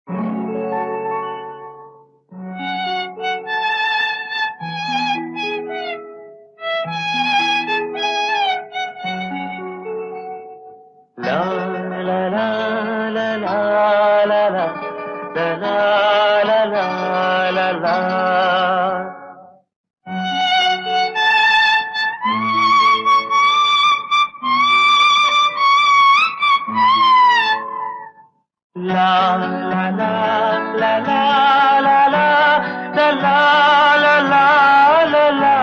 La la la la la la la la la la la la. La la la la la la la la la la la la.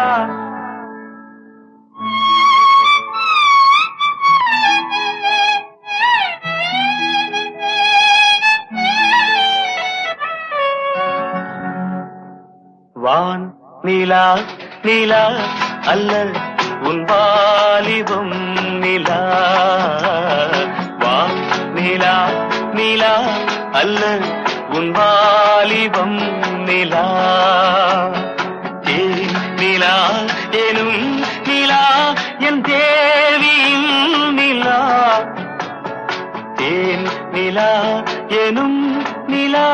வான் நிலா நிலா அல்ல உன் வாலிபம் நிலா. வான் நிலா நிலா அல்ல உன் வாலிபம் நிலா. நிலா எனும் நிலா என் தேவியின் நிலா. தேன் நிலா எனும் நிலா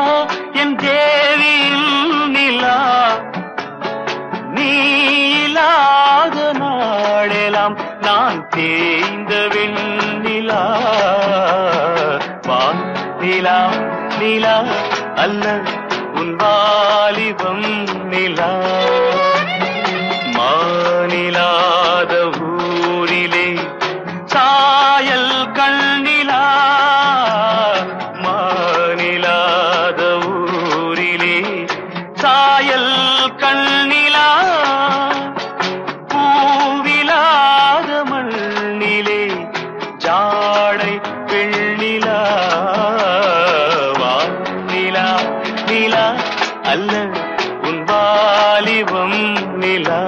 என் தேவியின் நிலா. நீ இல்லாத நாளெல்லாம் நான் தேய்ந்த வெண்ணிலா. வான் நிலா நிலா அல்ல உன் வாலிபம் நிலா. மாநிலாத ஊரிலே சாயல் கண்ணிலா. மாநிலாத ஊரிலே சாயல் கண்ணிலா. பூவிலாத மண்ணிலே ஜாடை பெண்ணிலா. வான் நிலா நிலா அல்ல உன் வாலிபம் நிலா.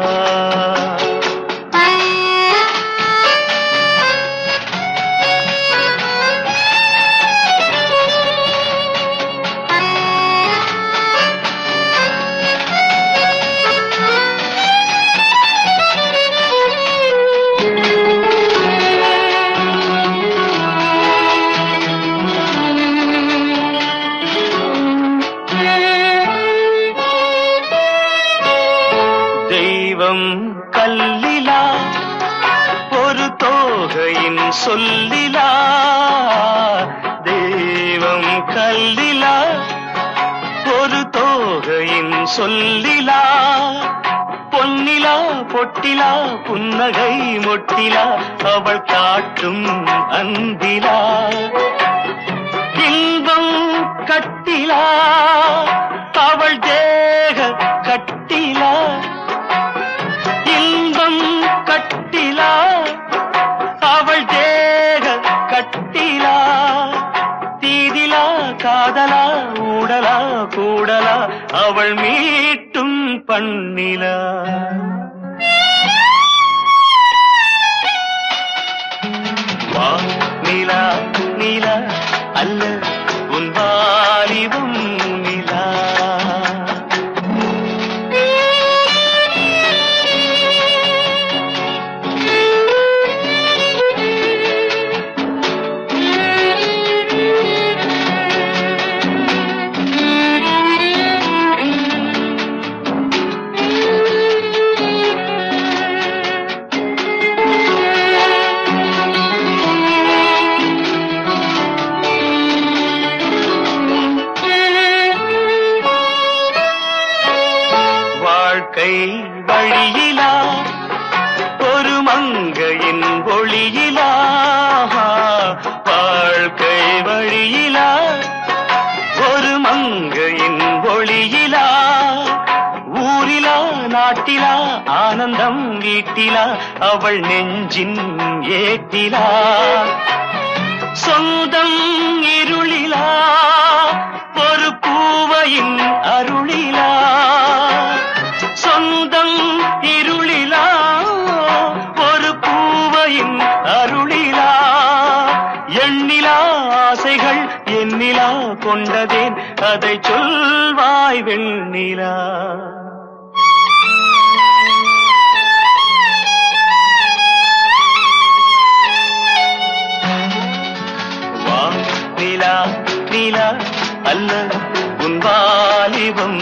தெய்வம் கல்லிலா ஒரு தோகையின் சொல்லிலா. தெய்வம் கல்லிலா ஒரு தோகையின் சொல்லிலா. பொன்னிலா பொட்டிலா புன்னகை மொட்டிலா அவள் காட்டும் அந்திலா. இன்பம் கட்டிலா அவள் தேக கட்டிலா. இன்பம் கட்டிலா அவள் தேக கட்டிலா. தீதிலா காதலா ஊடலா கூடலா அவள் மீட்டும் பண்ணிலா. வான் நிலா நிலா அல்ல உன் வாலிபம் நிலா. வாழ்க்கை வழியிலா ஒரு மங்கையின் ஒளியிலா. வாழ்க்கை வழியிலா ஒரு மங்கையின் ஒளியிலா. ஊரிலா நாட்டிலா ஆனந்தம் வீட்டிலா அவள் நெஞ்சின் ஏட்டிலா. சொந்தம் இருளிலா ஒரு பூவையின் அருளிலா. சொந்தம் இருளிலா ஒரு பூவையின் அருளிலா. எண்ணிலா ஆசைகள் எண்ணிலா கொண்டதேன் அதை சொல்வாய் வெண்ணிலா. வான் நிலா நிலா அல்ல உன் வாலிபம்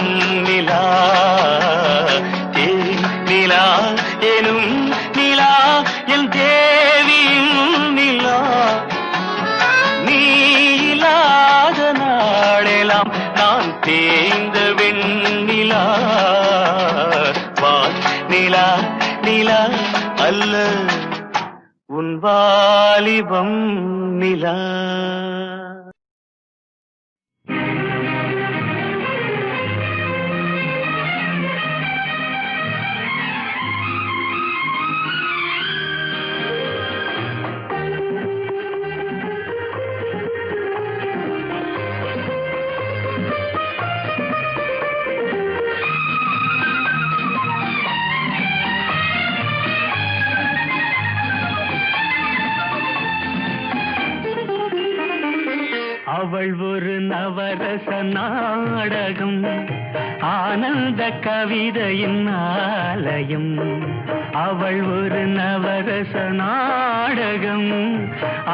நிலா நிலா எனும் நிலா என் தேவியும் நிலா நீ இல்லாத நாளெல்லாம் நான் தேய்ந்த வெண்ணிலா வான் நிலா நிலா அல்ல உன் வாலிபம் நிலா. அவள் ஒரு நவரச நாடகம் ஆனந்த கவிதையின் ஆலயம். அவள் ஒரு நவரச நாடகம்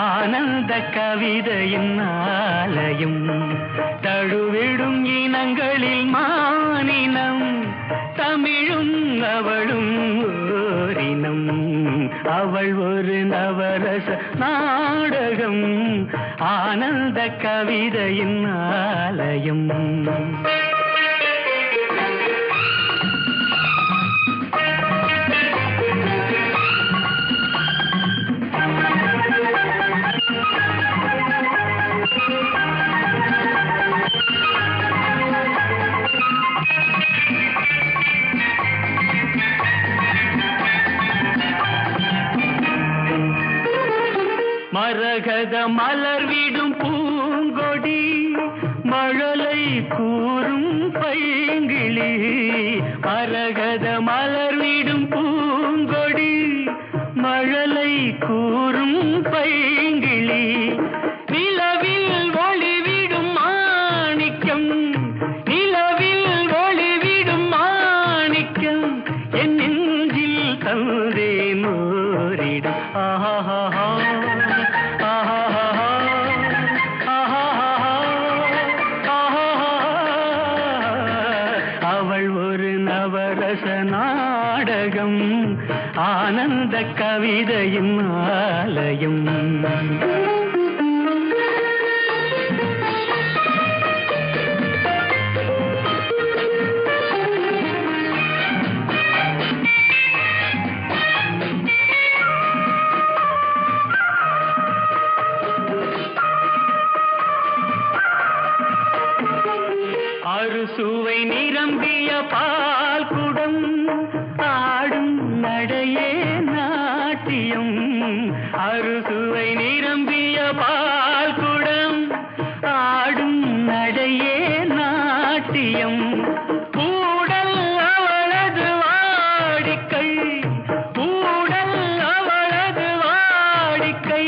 ஆனந்த கவிதையின் ஆலயம். தழுவிடும் இனங்களில் மானினம் தமிழும் அவளும் ஓரினம். அவள் ஒரு நவரச நாடகம் ஆனந்த கவிதையின் ஆலயம். மரகத மலர்விடும் பூங்கொடி மழலை கூறும் பைங்கிளி. மரகத மலர்விடும் பூங்கொடி மழலை கூறும் பைங்கிளி. நிலவில் ஒளிவிடும் மாணிக்கம் நிலவில் ஒளிவிடும் மாணிக்கம் என் நெஞ்சில் தந்தேன் ஓரிடம். ஆஹா நாடகம் ஆனந்த கவிதையின் ஆலயம். அறுசுவை நிரம்பிய பால் குடம் ஆடும் நடையே நாட்டியம். அறுசுவை நிரம்பிய பால் குடம் ஆடும் நடையே நாட்டியம். கூடல் அவளது வாடிக்கை கூடல் அவளது வாடிக்கை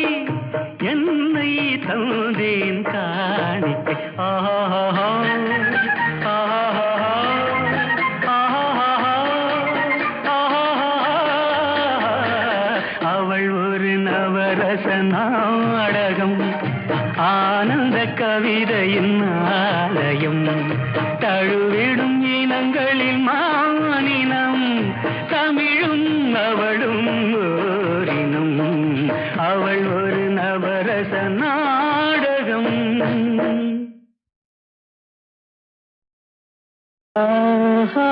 என்னை தந்தேன் காணிக்கை. ஆஹா நாடகம் ஆனந்த கவிதையின் ஆலயம். தழுவிடும் இனங்களில் மானினம் தமிழும் அவளும் ஓரினம். அவள் ஒரு நவரச நாடகம். ஆஹா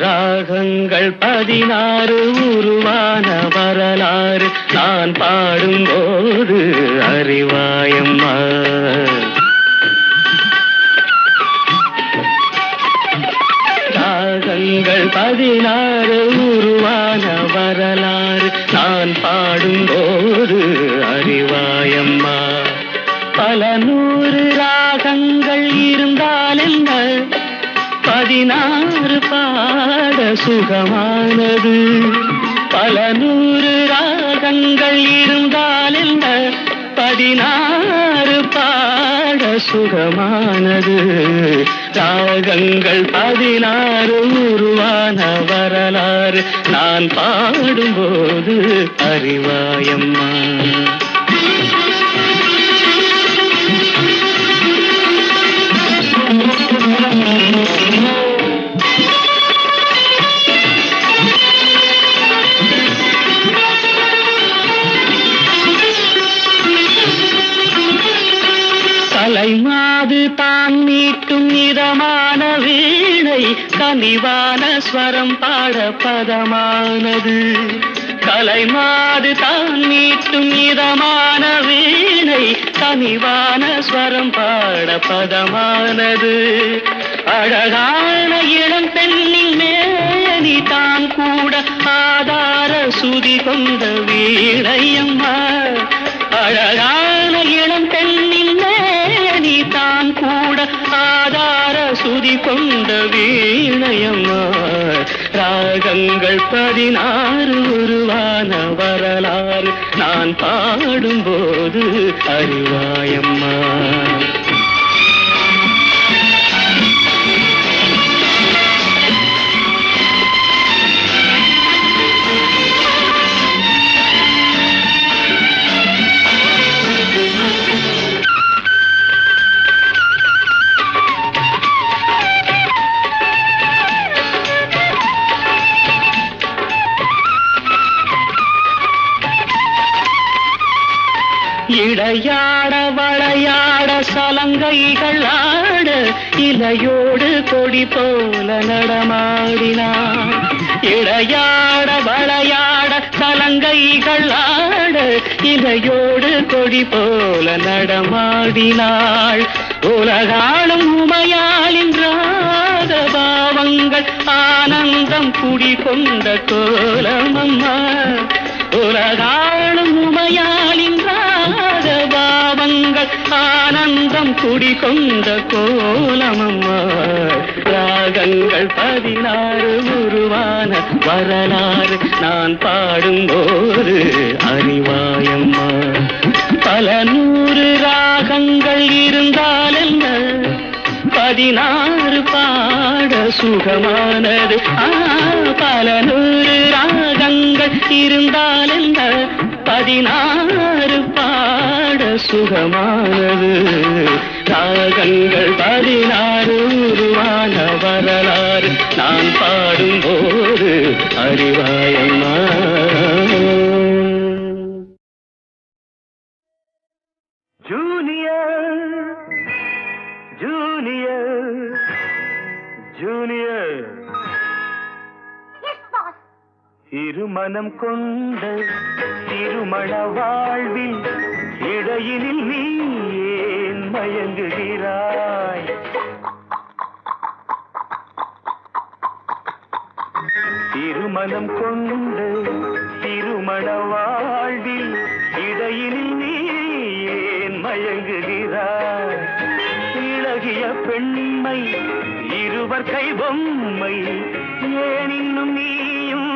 ராகங்கள் 16 உருவான வரலாறு நான் பாடும்போது அறிவாயம்மா. ராகங்கள் 16 உருவான வரலாறு நான் பாடும்போது அறிவாயம்மா. பல 100 ராகங்கள் இருந்தால் என்ன 16 பாட சுகமானது. பல 100 ராகங்கள் இருந்தால் என்ன, 16 பாட சுகமானது. ராகங்கள் 16 உருவான வரலாறு நான் பாடும்போது அறிவாயம்மா. கலைமாது தான் மீட்டும் இதமான வீணை, கனிவான ஸ்வரம் பாட பதமானது. கலைமாது தான் மீட்டும் இதமான வீணை, கனிவான ஸ்வரம் பாட பதமானது. அழகான இளம் பெண்ணின் மேனி தான் கூட ஆதார சுதி கொண்ட வீணையம்மா. அழகான இளம் பெண்ணின் மேனி தான் கூட ஆதார சுதி கொண்ட வீணையம்மா. ராகங்கள் 16 உருவான வரலாறு நான் பாடும்போது அறிவாயம்மா. இடையாட வளையாட சலங்கைகள் ஆட, இலையோடு கொடி போல நடமாடினாள். இடையாட வளையாட சலங்கைகள் ஆட, இலையோடு கொடி போல நடமாடினாள். உலகாளும் உமையாளின் ராக பாவங்கள் ஆனந்தம் குடிகொண்ட கோலமம்மா. உலகாளும் உமையாளின் ராக பாவங்கள் ஆனந்தம் குடிகொண்ட கோலமம்மா. ராகங்கள் 16 உருவான வரலாறு நான் பாடும்போது அறிவாயம்மா. பல 100 ராகங்கள் இருந்தால் என்ன, 16 பாட சுகமானது. பல 100 ராகங்கள் இருந்தால் என்ன, 16 பாட சுகமானது. ராகங்கள் 16 உருவான வரலாறு நான் பாடும்போது அறிவாயம்மா. ஜூனியர் ஜூனியர் ஜூனியர், இருமனம் கொண்ட திருமண வாழ்வில் இடையினில் நீ ஏன் மயங்குகிறாய்? திருமணம் கொண்ட திருமண வாழ்வில் இடையினில் நீ ஏன் மயங்குகிறாய்? இளகிய பெண்மை இருவர் கை பொம்மை, ஏன் இன்னும் நீயும்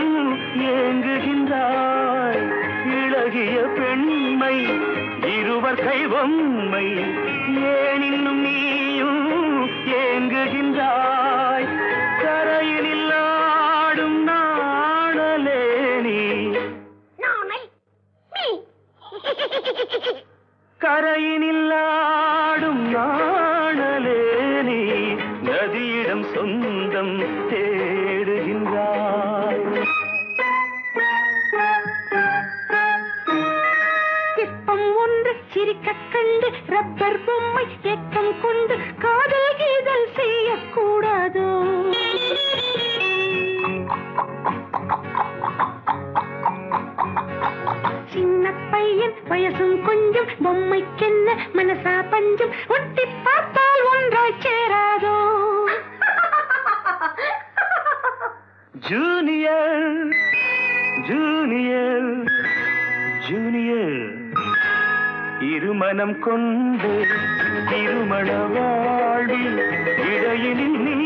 ஏங்குகின்றாய்? இளகிய பெண்மை இருவர் கை பொம்மை, ஏன் இன்னும் நீயும் ஏங்குகின்றாய்? கரையினில் ஆடும் நாணலே நீ, கரையினில் ஆடும் நாணலே நீ, நதியிடம் சொந்தம் தேடுகின்றாய். சிற்பம் ஒன்று சிரிக்க கண்டு ரப்பர் பொம்மை ஏக்கம் கொண்டு காதல் கீதல் செய்யக்கூடாதோ? சின்ன பையன் வயசும் கொஞ்சம், பொம்மைக்கென்ன மனசா பஞ்சம், ஒட்டி பார்த்தால் ஒன்றாய் சேராதோ? ஜூனியர் ஜூனியர் ஜூனியர், இருமனம் கொண்டு திருமண வாழ்வில் இடையினில் நீ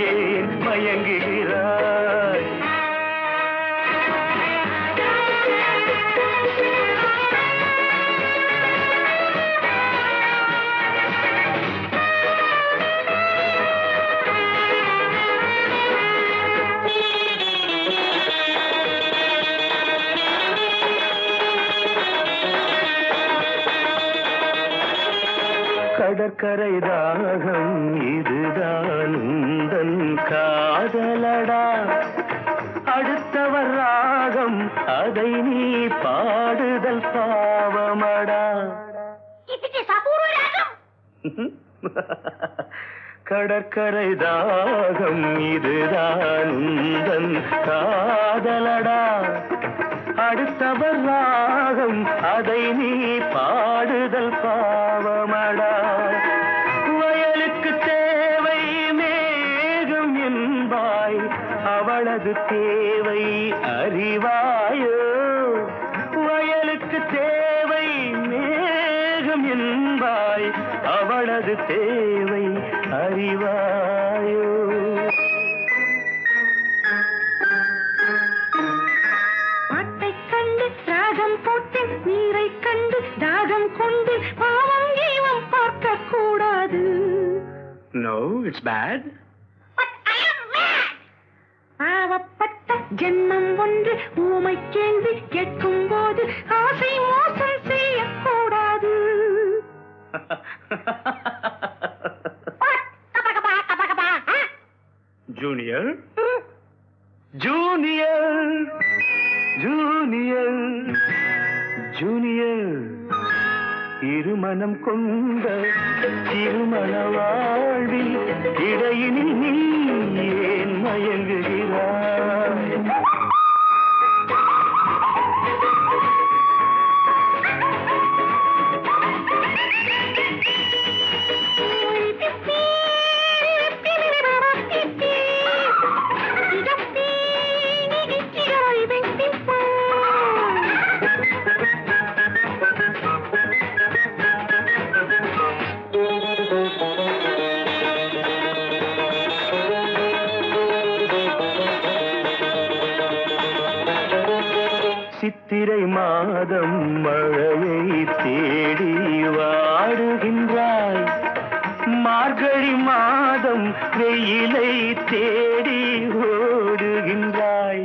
ஏன் மயங்குகிறாய்? கடற்கரை தாகம் இதுதான் உந்தன் காதலடா, அடுத்தவர் ராகம் அதை நீ பாடுதல் பாவமடா. கடற்கரை தாகம் இதுதான் உந்தன் காதலடா, அடுத்தவர் ராகம் அதை நீ பாடுதல் பாவமடா. வயலுக்கு தேவை மேகம் என்பாய், அவளது தேவை அறிவாயோ? வயலுக்கு தேவை மேகம் என்பாய், அவளது தேவை அறிவாயோ? நீரை கண்டு தாகம் கொண்டு பாவம் ஜீவம் பார்க்க கூடாது. No, it's bad. பாவப்பட்ட ஜென்மம் ஒன்று ஊமை கேள்வி கேட்கும் போது ஆசை மோசம் செய்யக்கூடாது. ஜூனியர் ஜூனியர் ஜூனியர் ஜூனியர், இருமனம் கொண்ட திருமண வாழ்வில் இடையினில் நீ ஏன் மயங்குகிறாய்? சித்திரை மாதம் மழையை தேடி வாடுகின்றாய், மார்கழி மாதம் வெயிலை தேடி ஓடுகின்றாய்.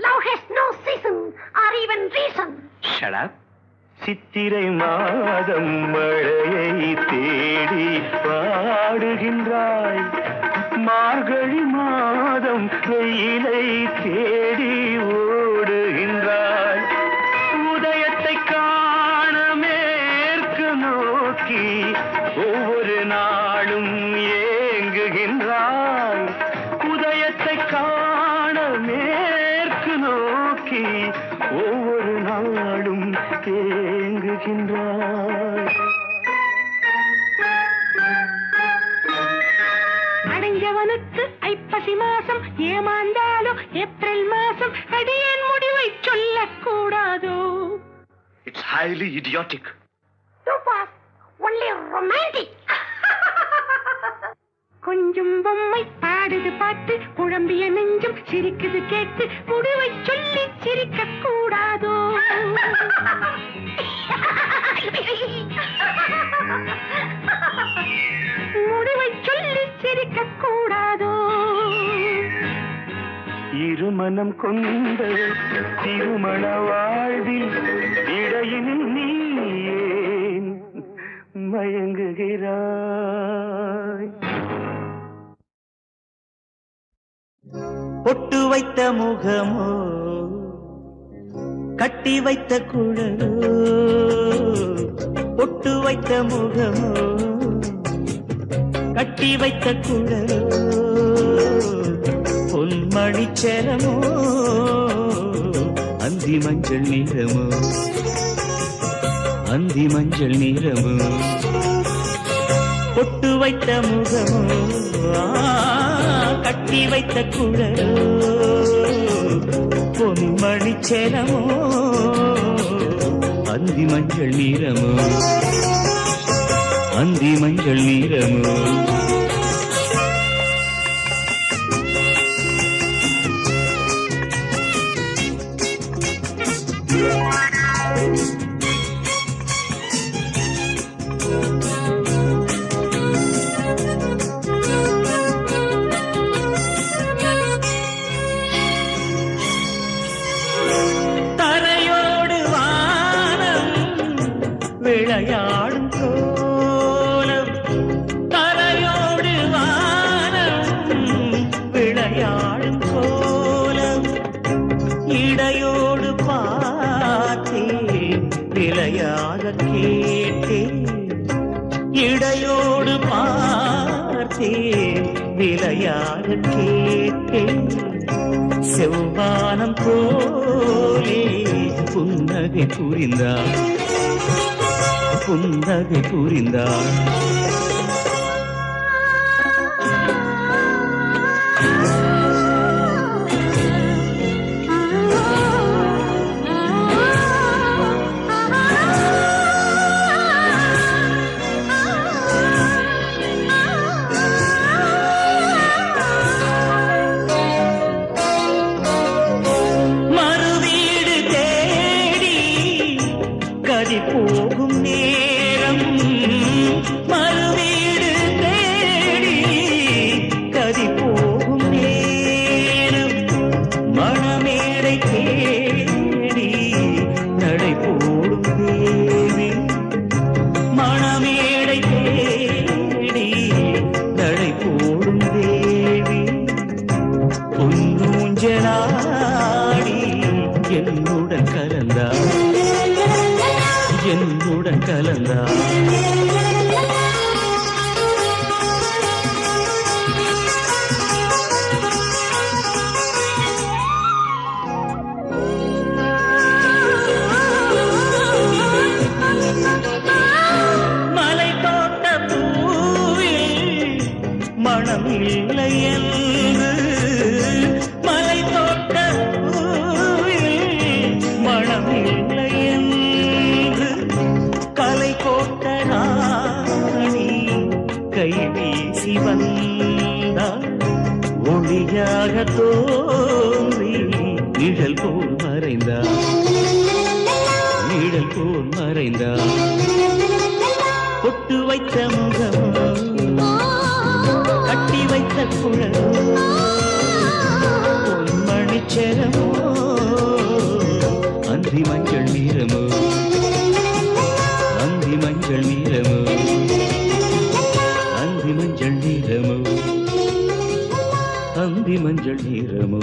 Love has no season or even reason. Shut up. சித்திரை மாதம் மழையை தேடி வாடுகின்றாய், மார்கழி மாதம் வெயிலை தேடி ஓடுகின்றாய். உதயத்தை காண மேற்கு நோக்கி ஒவ்வொரு நாளும் ஏங்குகின்றாய். உதயத்தை காண மேற்கு நோக்கி ஒவ்வொரு நாளும் ஏங்குகின்றாய். அடைஞ்சவனுக்கு ஐப்பசி மாசம் ஏமாந்தாலோ ஏப்ரல் மாசம் அடியேன் முடிவை சொல்லக்கூடாதோ? It's highly idiotic. Too fast, only romantic. கொஞ்சம் பொம்மை பாடுது பாட்டு, குழம்பிய நெஞ்சும் சிரிக்குது கேட்டு, முடிவை சொல்லி சிரிக்க கூடாதோ? முடிவை சொல்லி சிரிக்க கூடாதோ? இருமனம் கொண்ட திருமண வாழ்வில் இடையினில் நீ ஏன் மயங்குகிறாய்? பொட்டு வைத்த முகமோ கட்டி வைத்த குழலோ, பொட்டு வைத்த முகமோ கட்டி வைத்த குழலோ, பொன்மணி செரமோ அந்தி மஞ்சள் நிறமோ, அந்தி மஞ்சள் நிறமோ, பொட்டு வைத்த முகமோ கட்டி வைத்த குழலோ, பொன்மணி செரமோ அந்தி மஞ்சள் நிறமோ. அந்தி மஞ்சள் நீரமோ விளையாடும் கோலம் தரையோடு வானம் விளையாடும் கோலம் இடையோடு பார்த்தேன் விளையாக கேட்டேன் இடையோடு பார்த்தேன் விளையாக கேட்டேன் செவ்வானம் போலே புன்னகை புரிந்தார் புன்னகை புரிந்தார் மறுவீடு தேடி கதி போகும் நேரம் மறுவீடு தேடி கதி போகும் நேரம் மணமேடை தேடி நடை போடும் தேவி மணமேடை தேடி நடை போடும் தேவி பொன்னூஞ்சலாடி என்னுடன் கலந்தார் என்னுடன் கலந்தார் மலை தோட்ட பூவில் மனம் இல்லை என்று மலை தோட்ட பூவில் மனம் இல்லை என்று கலை கோட்ட ராணி கை வீசி வந்தார் ஒளியாக தோன்றி நிழல் போல் மறைந்தார் நிழல் போல் மறைந்தார் பொட்டு வைத்த முகம் கட்டி வைத்த குழலோ பொன்மணிச்சரமோ அந்தி மஞ்சள் நீரமோ அந்தி மஞ்சள் நீரமோ அந்தி மஞ்சள் நீரமோ அந்தி மஞ்சள் நீரமோ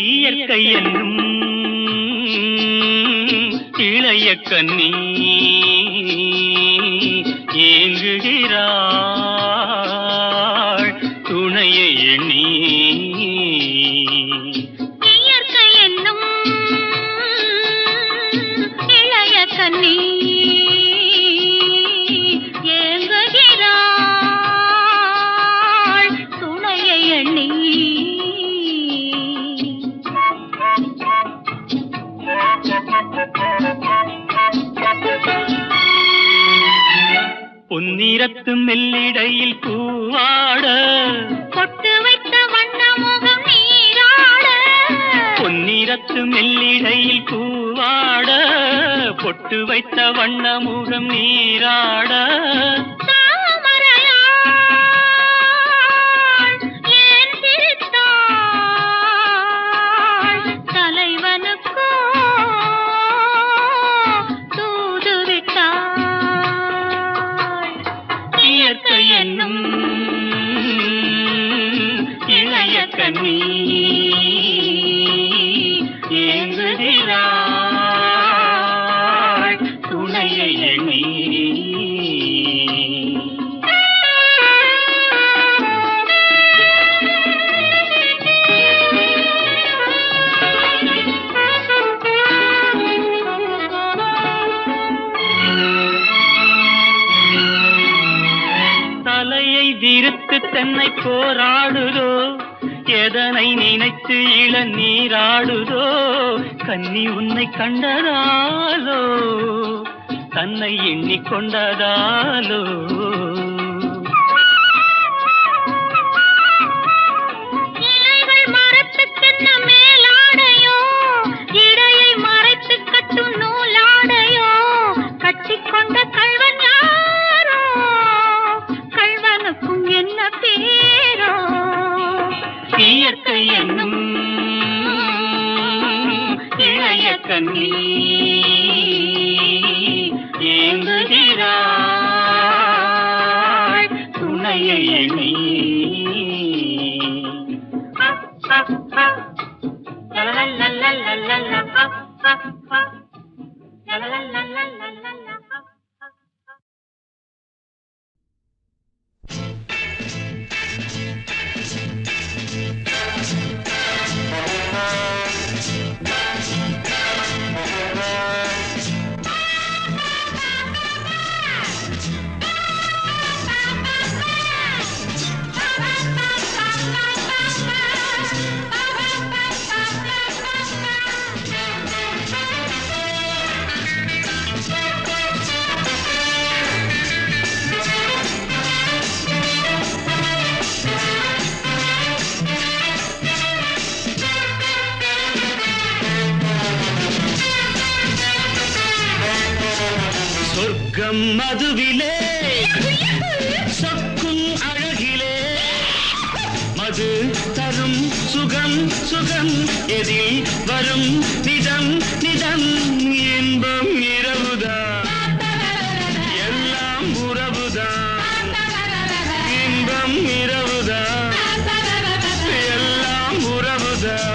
இயற்கை என்னும் இளைய கன்னி ஏங்குகிறாள் துணையை எண்ணி இயற்கை என்னும் இளைய கன்னி ஏங்குகிறாள் துணையை எண்ணி பொன்னிறத்து மெல்லிடையில் பூவாட பொட்டு வைத்த வண்ண முகம் நீராட பொன்னிறத்து மெல்லிடையில் பூவாட பொட்டு வைத்த வண்ண முகம் நீராட தாமரையாள் ஏன் திரு பெண்ணை போராடுதோ, எதனை நினைத்து இளநீராடுதோ, கன்னி உன்னை கண்டதாலோ, தன்னை எண்ணிக்கொண்டதாலோ. இலைகள் மரத்துக்கென்ன மேலாடையோ, இடையை மறைத்து கட்டும் நூலாடையோ, கட்டிக்கொண்ட கள்வன் யாரோ, கள்வனுக்கும் என்ன பேரோ. இயற்கை என்னும் இளைய கன்னி ஏங்குகிறாள் துணையை எண்ணி. சொர்க்கம் மதுவிலே சொக்கும் அழகிலே, மது தரும் சுகம் சுகம் எதில் வரும் நிதம் நிதம். இன்பம் இரவுதான் எல்லாம் உறவுதான், இன்பம் இரவுதான் எல்லாம் உறவுதான்.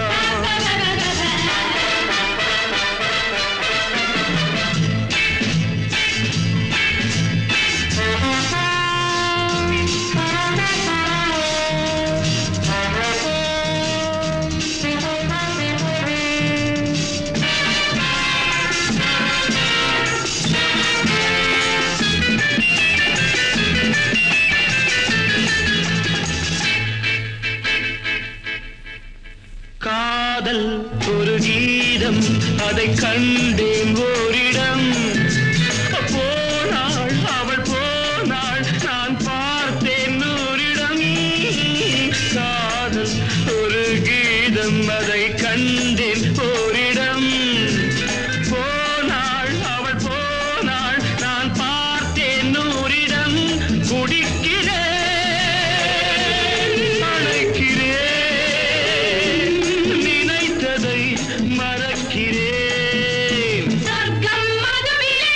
காதல் ஒரு கீதம், அதை கண்டேன் ஓரிடம். போனாள் அவள் போனாள், நான் பார்த்தேன் நூறிடம். காதல் ஒரு கீதம், அதை கண்டேன் ஓரிடம். போனாள் அவள் போனாள், நான் பார்த்தேன் நூறிடம். குடிக்கிறேன் மறக்கிறேன். சொர்க்கம் மதுவிலே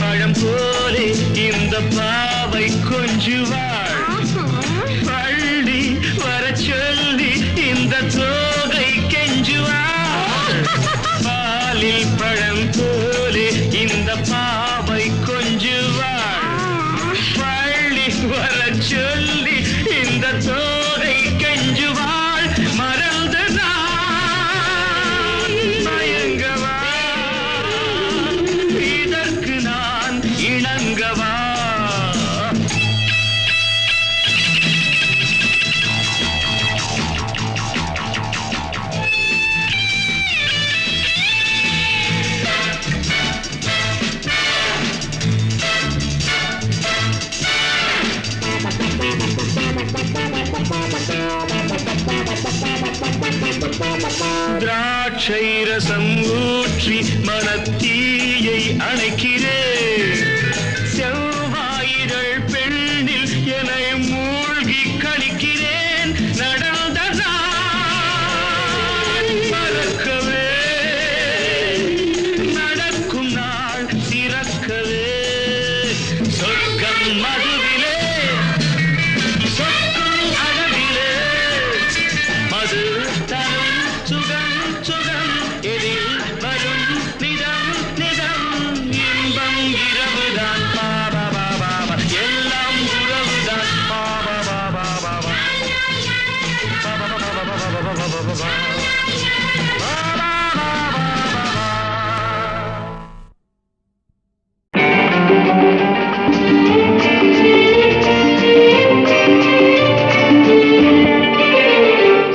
பழம் போலே இந்த பாவை கொஞ்சுவாள். பள்ளி வர சொல்லி இந்த தோகை கெஞ்சுவாள். பாலில் பழம் போலே இந்த பாவை கொஞ்சுவாள். பள்ளி வர சொல்லி இந்த தோகை கெஞ்சுவாள். மறந்த நான் மயங்கவா, இதற்கு நான் இணங்கவா. திராட்சை ரசம் ஊற்றி மனத்தீயை அணைக்கிறேன். செவ்வாயிரள் பெண்ணில் என்னை மூழ்கி கழிக்கிறேன். நடந்ததான் மறக்கவே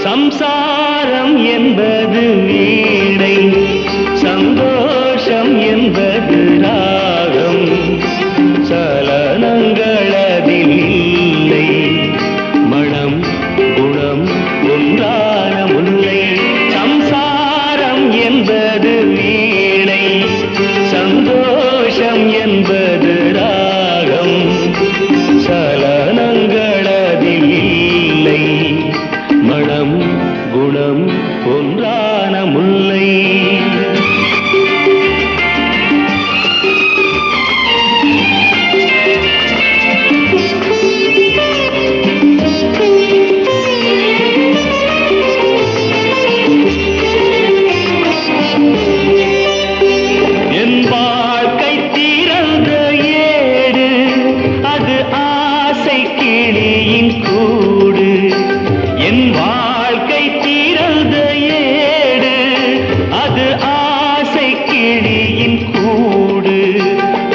சம்சாரம் என்பது வீணை, சந்தோஷம் என்பது ராகம், சலனங்களதில் இல்லை, மனம் குணம் ஒன்றான முல்லை. சம்சாரம் என்பது வீணை, சந்தோஷம் என்பது ராகம், சலனங்களதில் இல்லை, மனம் குணம் ஒன்றான முல்லை. என் வாழ்க்கை திறந்த ஏடு, அது ஆசை கிளியின் கூடு. என் வாழ்க்கை திறந்த ஏடு, அது ஆசை கிளியின் கூடு.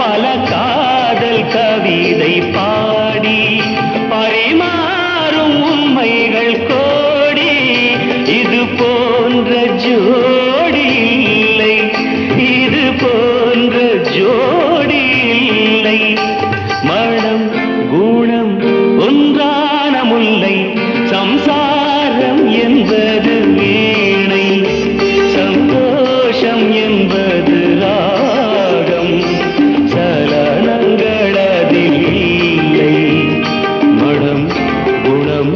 பல காதல் கவிதை பாடி பரிமாறும் உண்மைகள் கோடி. இது போன்ற ஜோடி இல்லை, இது போன்ற ஜோடி இல்லை, மனம் குணம் ஒன்றான முல்லை. சம்சாரம் என்பது வீணை, சந்தோஷம் என்பது ராகம், சலனங்களதில் இல்லை, மனம் குணம்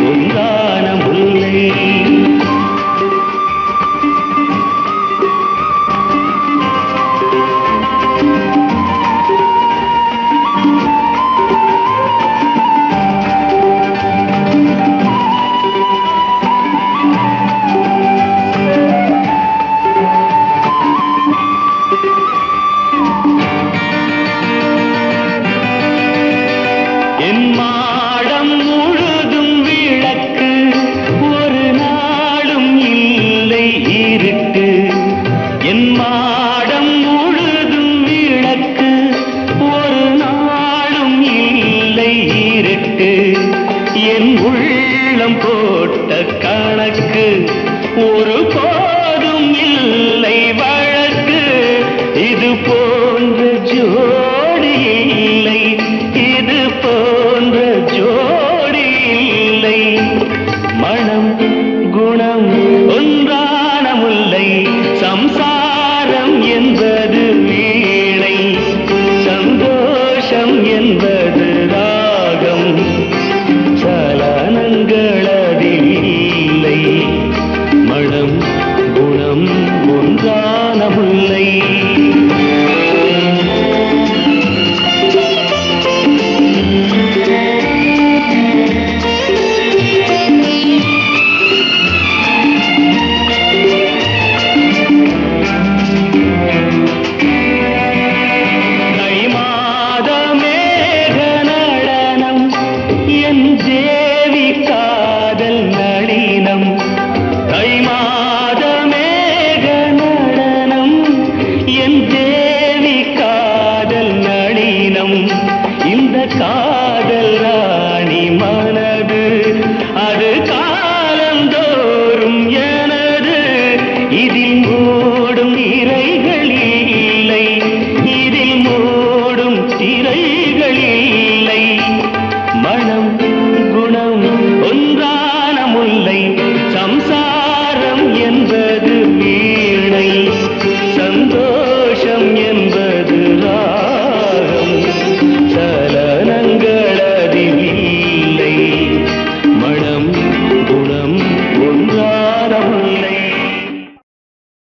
ஒன்றான முல்லை. என் மாடம் முழுதும் விளக்கு, ஒரு நாளும் இல்லை இருட்டு. என் மாடம் முழுதும் விளக்கு, ஒரு நாளும் இல்லை இருட்டு. என் உள்ளம் போட்ட கணக்கு ஒரு